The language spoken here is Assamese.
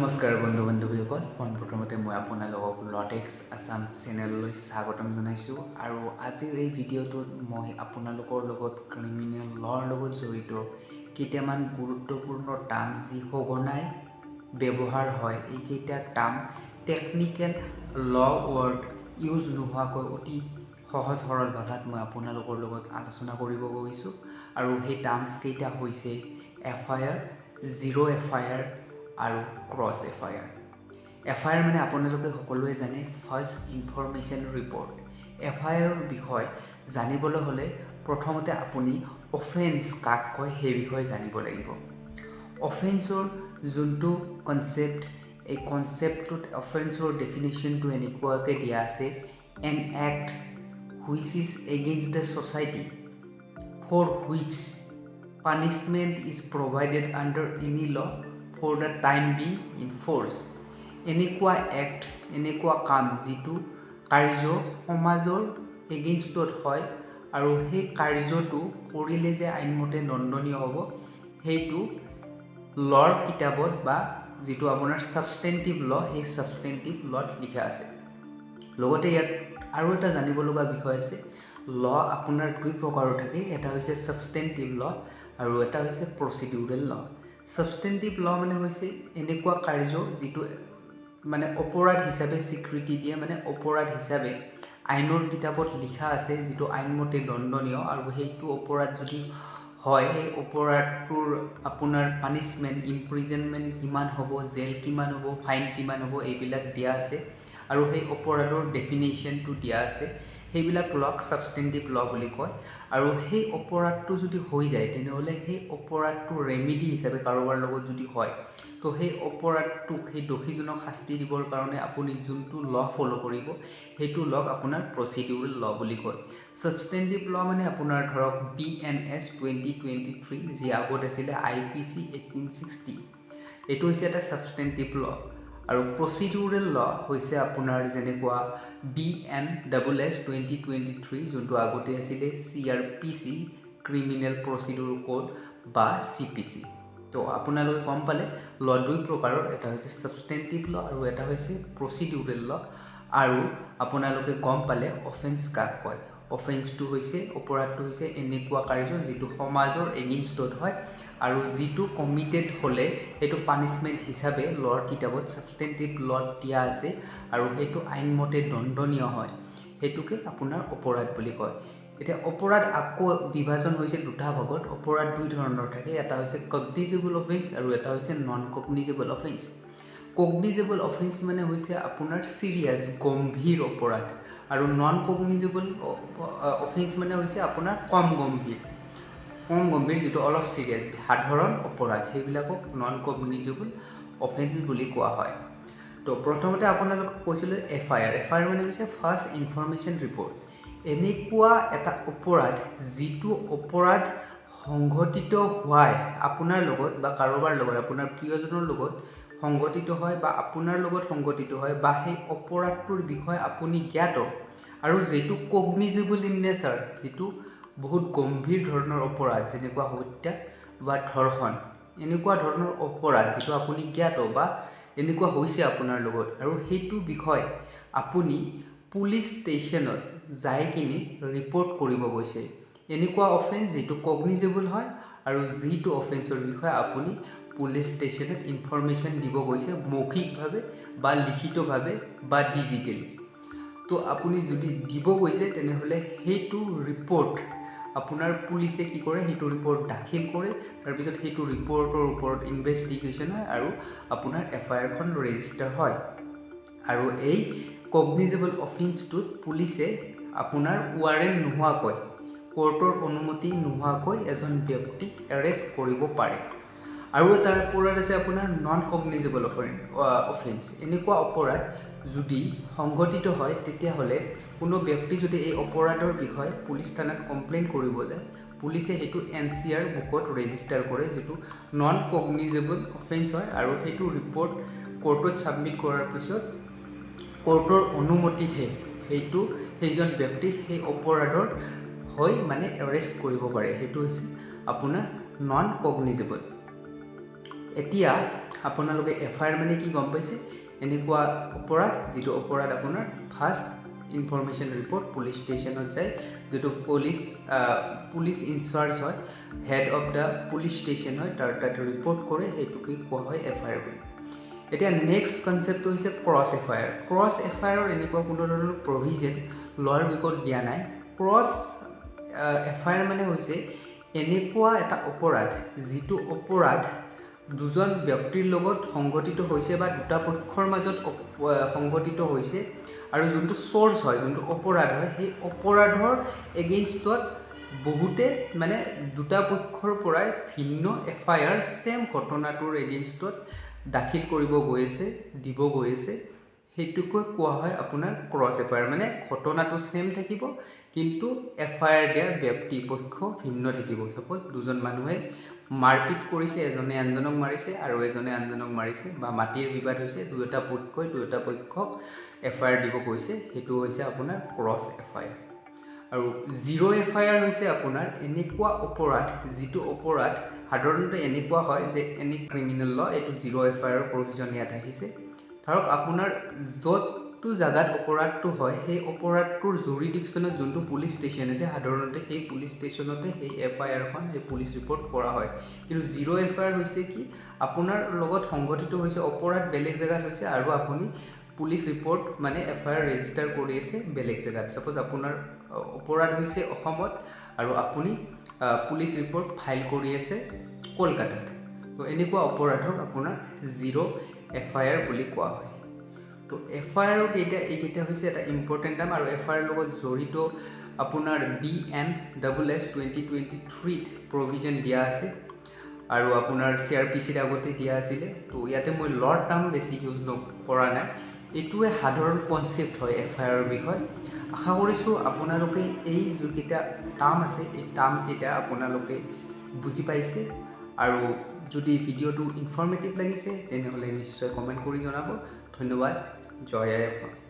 নমস্কাৰ বন্ধু বান্ধৱীসকল, পোনপ্ৰথমতে মই আপোনালোকক লটেক্স আছাম চেনেললৈ স্বাগতম জনাইছোঁ। আৰু আজিৰ এই ভিডিঅ'টোত মই আপোনালোকৰ লগত ক্ৰিমিনেল ল'ৰ লগত জড়িত কেইটামান গুৰুত্বপূৰ্ণ টাৰ্ম যি সঘনাই ব্যৱহাৰ হয়, এইকেইটা টাৰ্ম টেকনিকেল ল' ৱৰ্ড ইউজ নোহোৱাকৈ অতি সহজ সৰল ভাষাত মই আপোনালোকৰ লগত আলোচনা কৰিব গৈছোঁ। আৰু সেই টাৰ্মছকেইটা হৈছে FIR, জিৰ' FIR আৰু ক্ৰছ FIR। FIR মানে আপোনালোকে সকলোৱে জানে, ফাৰ্ষ্ট ইনফৰমেশ্যন ৰিপৰ্ট। FIRৰ বিষয়ে জানিবলৈ হ'লে প্ৰথমতে আপুনি অফেন্স কাক কয় সেই বিষয়ে জানিব লাগিব। অফেন্সৰ যোনটো কনচেপ্ট, এই কনচেপ্টটোত অফেন্সৰ ডেফিনেশ্যনটো এনেকুৱাকৈ দিয়া আছে: an act which is against the society for which punishment is provided under any law' for the time being in force. এনেকুৱা এক্ট, এনেকুৱা কাম যিটো কাৰ্য সমাজৰ এগেইনষ্টত হয় আৰু সেই কাৰ্যটো কৰিলে যে আইনমতে দণ্ডনীয় হ'ব, সেইটো ল'ৰ কিতাপত বা যিটো আপোনাৰ ছাবষ্টেণ্টিভ ল', সেই ছাবষ্টেণ্টিভ ল'ত লিখা আছে। লগতে ইয়াত আৰু এটা জানিব লগা বিষয় আছে, ল' আপোনাৰ দুই প্ৰকাৰৰ থাকে, এটা হৈছে ছাবষ্টেণ্টিভ ল' আৰু এটা হৈছে প্ৰচিডিউৰেল ল'। ছাবষ্টেণ্টিভ ল' মানে হৈছে এনেকুৱা কাৰ্য যিটো মানে অপৰাধ হিচাপে স্বীকৃতি দিয়ে, মানে অপৰাধ হিচাপে আইনৰ কিতাপত লিখা আছে, যিটো আইনমতে দণ্ডনীয়, আৰু সেইটো অপৰাধ যদি হয়, সেই অপৰাধটোৰ আপোনাৰ পানিছমেণ্ট, ইমপ্ৰিজনমেণ্ট কিমান হ'ব, জেল কিমান হ'ব, ফাইন কিমান হ'ব, এইবিলাক দিয়া আছে। আৰু সেই অপৰাধৰ ডেফিনেশ্যনটো দিয়া আছে। সেইবিলাক লক ছাবষ্টেণ্টিভ ল' বুলি কয়। আৰু সেই অপৰাধটো যদি হৈ যায়, তেনেহ'লে সেই অপৰাধটো ৰেমিডি হিচাপে কাৰোবাৰ লগত যদি হয়, তো সেই অপৰাধটোক, সেই দোষীজনক শাস্তি দিবৰ কাৰণে আপুনি যোনটো ল' ফ'ল' কৰিব, সেইটো লক আপোনাৰ প্ৰচিডিউৰেল ল' বুলি কয়। ছাবষ্টেণ্টিভ ল' মানে আপোনাৰ ধৰক BNS 2023, যি আগত আছিলে IPC 1860, এইটো হৈছে এটা ছাবষ্টেণ্টিভ ল'। আৰু প্ৰচিডিউৰেল ল' হৈছে আপোনাৰ যেনেকুৱা BNSS 2023, যোনটো আগতে আছিলে CRPC, ক্ৰিমিনেল প্ৰচিডিউৰ কোড বা CPC। তো আপোনালোকে গম পালে ল' দুই প্ৰকাৰৰ, এটা হৈছে ছাবষ্টেণ্টিভ ল' আৰু এটা হৈছে প্ৰচিডিউৰেল ল'। আৰু আপোনালোকে গম পালে অফেন্স কাক কয়। অফেন্সটো হৈছে, অপৰাধটো হৈছে এনেকুৱা কাৰ্য যিটো সমাজৰ এগেইনষ্টত হয় আৰু যিটো কমিটেড হ'লে সেইটো পানিছমেণ্ট হিচাপে ল'ৰ কিতাপত ছাবষ্টেণ্টিভ ল'ত দিয়া আছে আৰু সেইটো আইনমতে দণ্ডনীয় হয়, সেইটোকে আপোনাৰ অপৰাধ বুলি কয়। এতিয়া অপৰাধ আকৌ বিভাজন হৈছে দুটা ভাগত। অপৰাধ দুই ধৰণৰ থাকে, এটা হৈছে কগনিজেবল অফেন্স আৰু এটা হৈছে non cognizable offence. Cognizable offence মানে হৈছে আপোনাৰ চিৰিয়াছ, গম্ভীৰ অপৰাধ, আৰু নন কগনিজেবল অফেন্স মানে হৈছে আপোনাৰ কম গম্ভীৰ, যিটো অলপ চিৰিয়াছ, সাধাৰণ অপৰাধ, সেইবিলাকক নন কগনিজেবল অফেন্স বুলি কোৱা হয়। তো প্ৰথমতে আপোনালোকক কৈছিলোঁ FIR মানে হৈছে ফাৰ্ষ্ট ইনফৰমেশ্যন ৰিপৰ্ট। এনেকুৱা এটা অপৰাধ যিটো অপৰাধ সংঘটিত হোৱাই আপোনাৰ লগত বা কাৰোবাৰ লগত, আপোনাৰ প্ৰিয়জনৰ লগত সংঘটিত হয় বা আপোনাৰ লগত সংঘটিত হয়, বা সেই অপৰাধটোৰ বিষয়ে আপুনি জ্ঞাত, আৰু যিটো কগনিজেবল ইন নেচাৰ, যিটো বহুত গম্ভীৰ ধৰণৰ অপৰাধ, যেনেকুৱা হত্যা বা ধৰ্ষণ, এনেকুৱা ধৰণৰ অপৰাধ যিটো আপুনি জ্ঞাত বা এনেকুৱা হৈছে আপোনাৰ লগত, আৰু সেইটো বিষয় আপুনি পুলিচ ষ্টেচনত যাই কিনি ৰিপৰ্ট কৰিব গৈছে। এনেকুৱা অফেন্স যিটো কগনিজেবল হয় আৰু যিটো অফেন্সৰ বিষয়ে আপুনি পুলিচ ষ্টেচনত ইনফৰমেশ্যন দিব গৈছে, মৌখিকভাৱে বা লিখিতভাৱে বা ডিজিটেলি। তো আপুনি যদি দিব গৈছে, তেনেহ'লে সেইটো ৰিপৰ্ট আপোনাৰ পুলিচে কি কৰে, সেইটো ৰিপৰ্ট দাখিল কৰে, তাৰপিছত সেইটো ৰিপৰ্টৰ ওপৰত ইনভেষ্টিগেশ্যন হয় আৰু আপোনাৰ FIRখন ৰেজিষ্টাৰ হয়। আৰু এই কগনিজেবল অফেন্সটোত পুলিচে আপোনাৰ ৱাৰেণ্ট নোহোৱাকৈ, কোৰ্টৰ অনুমতি নোহোৱাকৈ এজন ব্যক্তিক এৰেষ্ট কৰিব পাৰে। আৰু এটা অপৰাধ আছে আপোনাৰ নন কগনিজেবল অফেন্স। এনেকুৱা অপৰাধ যদি সংঘটিত হয়, তেতিয়াহ'লে কোনো ব্যক্তি যদি এই অপৰাধৰ বিষয়ে পুলিচ থানাত কমপ্লেইন কৰিব যায়, পুলিচে সেইটো NCR বুকত ৰেজিষ্টাৰ কৰে, যিটো নন কগনিজেবল অফেন্স হয়, আৰু সেইটো ৰিপৰ্ট কোৰ্টত ছাবমিট কৰাৰ পিছত কোৰ্টৰ অনুমতিতহে সেইজন ব্যক্তিক সেই অপৰাধৰ হৈ মানে এৰেষ্ট কৰিব পাৰে। সেইটো হৈছে আপোনাৰ নন কগনিজেবল। এতিয়া আপোনালোকে এফআইআৰ মানে কি গম পাইছে, এনেকুৱা অপৰাধ যিটো অপৰাধ আপোনাৰ ফাৰ্ষ্ট ইনফৰমেশ্যন ৰিপৰ্ট পুলিচ ষ্টেচনত যায়, যিটো পুলিচ ইনচাৰ্জ হয়, head of the police station হয়, তাৰ তাত ৰিপৰ্ট কৰে, সেইটোকে কোৱা হয় এফআইআৰ বুলি। এতিয়া নেক্সট কনচেপ্টটো হৈছে ক্ৰছ এফআইআৰ। ক্ৰছ এফআইআৰৰ এনেকুৱা কোনো ধৰণৰ প্ৰভিজন ল'ৰ উইকত দিয়া নাই। ক্ৰছ এফআইআৰ মানে হৈছে এনেকুৱা এটা অপৰাধ যিটো অপৰাধ দুজন ব্যক্তিৰ লগত সংঘটিত হৈছে বা দুটা পক্ষৰ মাজত সংঘটিত হৈছে, আৰু যোনটো চ'ৰ্চ হয়, যোনটো অপৰাধ হয়, সেই অপৰাধৰ এগেইনষ্টত বহুতে মানে দুটা পক্ষৰ পৰাই ভিন্ন এফআইআৰ ছেম ঘটনাটোৰ এগেইনষ্টত দাখিল কৰিব গৈ আছে, দিব গৈ আছে, সেইটোকৈ কোৱা হয় আপোনাৰ ক্ৰছ এফআইআৰ। মানে ঘটনাটো ছেম থাকিব কিন্তু এফআইআৰ দিয়া ব্যক্তি পক্ষ ভিন্ন থাকিব। ছাপ'জ দুজন মানুহে মাৰপিট কৰিছে, এজনে আনজনক মাৰিছে আৰু এজনে আনজনক মাৰিছে, বা মাটিৰ বিবাদ হৈছে, দুয়োটা পক্ষক এফআইআৰ দিব গৈছে, সেইটো হৈছে আপোনাৰ ক্ৰছ এফআইআৰ। আৰু জিৰ' এফআইআৰ হৈছে আপোনাৰ এনেকুৱা অপৰাধ যিটো অপৰাধ সাধাৰণতে এনেকুৱা হয় যে এনি ক্ৰিমিনেল ল এইটো জিৰ' এফআইআৰৰ প্ৰভিজন ইয়াত আহিছে। ধৰক আপোনাৰ য'তটো জেগাত অপৰাধটো হয় সেই অপৰাধটোৰ জুৰিডিকশ্যনত যোনটো পুলিচ ষ্টেচন আছে, সাধাৰণতে সেই পুলিচ ষ্টেচনতে সেই এফআইআৰখন, সেই পুলিচ ৰিপৰ্ট কৰা হয়। কিন্তু জিৰ' এফআইআৰ হৈছে কি, আপোনাৰ লগত সংঘটিত হৈছে অপৰাধ বেলেগ জেগাত হৈছে আৰু আপুনি পুলিচ ৰিপৰ্ট মানে এফআইআৰ ৰেজিষ্টাৰ কৰি আছে বেলেগ জেগাত। ছাপ'জ আপোনাৰ অপৰাধ হৈছে অসমত আৰু আপুনি পুলিচ ৰিপৰ্ট ফাইল কৰি আছে কলকাতাত, তো এনেকুৱা অপৰাধক আপোনাৰ জিৰ' এফআইআৰ বুলি কোৱা হয়। তো এফআইআৰ এইকেইটা হৈছে এটা ইম্পৰ্টেণ্ট টাৰ্ম, আৰু এফআইআৰ লগত জড়িত আপোনাৰ BNSS 2023 প্ৰভিজন দিয়া আছে, আৰু আপোনাৰ CRPCত আগতে দিয়া আছিলে। তো ইয়াতে মই ল'ৰ টাৰ্ম বেছি ইউজ কৰা নাই, এইটোৱে সাধাৰণ কনচেপ্ট হয় এফআইআৰৰ বিষয়ে। আশা কৰিছোঁ আপোনালোকে এই যোনকেইটা টাৰ্ম আছে এই টাৰ্মকেইটা আপোনালোকে বুজি পাইছে, আৰু যদি ভিডিঅ'টো ইনফৰ্মেটিভ লাগিছে তেনেহ'লে নিশ্চয় কমেণ্ট কৰি জনাব। ধন্যবাদ। জয় আই অসম।